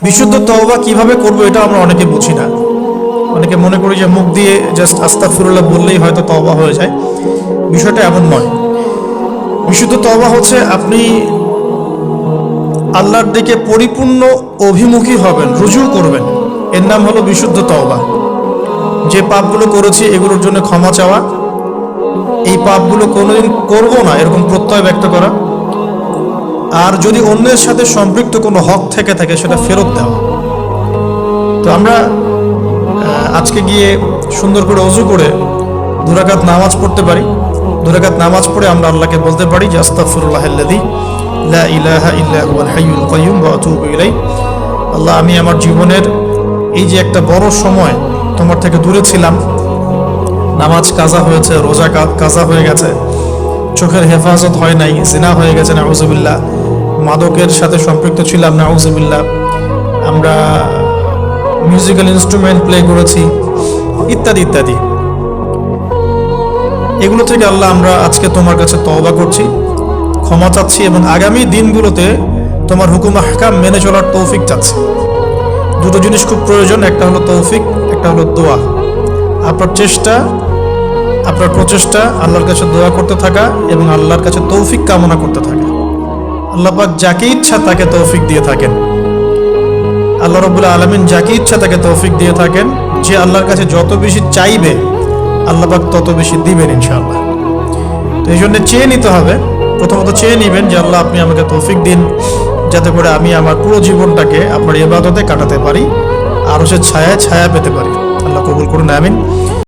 বিশুদ্ধ তওবা কিভাবে করব এটা আমরা অনেকে বুঝি না। অনেকে মনে করি যে মুখ দিয়ে জাস্ট আস্তাগফিরুল্লাহ বললেই হয়তো তওবা হয়ে যায়। বিষয়টা এমন নয়। বিশুদ্ধ তওবা হচ্ছে আপনি আল্লাহর দিকে পরিপূর্ণ অভিমুখী হবেন, রুজু করবেন, এর নাম হলো বিশুদ্ধ তওবা। যে পাপগুলো করেছি এগুলোর জন্য ক্ষমা চাওয়া, এই পাপগুলো কোনোদিন করব না এরকম প্রত্যয় ব্যক্ত করা, আর যদি অন্যের সাথে সম্পৃক্ত কোনো হক থেকে থাকে সেটা ফেরত দেওয়া। তো আমরা আজকে গিয়ে সুন্দর করে ওযু করে 2 রাকাত নামাজ পড়তে পারি। 2 রাকাত নামাজ পড়ে আমরা আল্লাহকে বলতে পারি যে আস্তাগফিরুল্লাহাল্লাযী লা ইলাহা ইল্লা হুয়াল হাইয়ুল কাইয়্যুম ওয়া আতুবু ইলাইহি। আল্লাহ, আমি আমার জীবনের এই যে একটা বড় সময় তোমার থেকে দূরে ছিলাম, নামাজ কাজা হয়েছে, রোজা কাজা হয়ে গেছে, চোখের হেফাজত হয় নাই, জিনা হয়ে গেছে নাউযুবিল্লাহ, মাদকের সাথে সম্পৃক্ত ছিলাম নাউযুবিল্লাহ, আমরা মিউজিক্যাল ইনস্ট্রুমেন্ট প্লে করেছি, ইত্যাদি ইত্যাদি। এগুলো থেকে আল্লাহ আমরা আজকে তোমার কাছে তওবা করছি, ক্ষমা চাচ্ছি এবং আগামী দিনগুলোতে তোমার হুকুম আহকাম মেনে চলার তৌফিক চাচ্ছি। দুটো জিনিস খুব প্রয়োজন, একটা হলো তৌফিক, একটা হলো দোয়া। আপনার প্রচেষ্টা আল্লাহর কাছে দোয়া করতে থাকা এবং আল্লাহর কাছে তৌফিক কামনা করতে থাকা। আল্লাহ পাক যাকে ইচ্ছা তাকে তৌফিক দিয়ে থাকেন। আল্লাহ রাব্বুল আলামিন যাকে ইচ্ছা তাকে তৌফিক দিয়ে থাকেন। যে আল্লাহর কাছে যত বেশি চাইবে আল্লাহ পাক তত বেশি দিবেন ইনশাআল্লাহ। তো এই জন্য চেয়ে নিতে হবে, প্রথমত চেয়ে নেবেন যে আল্লাহ আপনি আমাকে তৌফিক দিন যাতে করে আমি আমার পুরো জীবনটাকে আপনার ইবাদতে কাটাতে পারি, আরশের ছায়া পেতে পারি। আল্লাহ কবুল করুন, আমিন।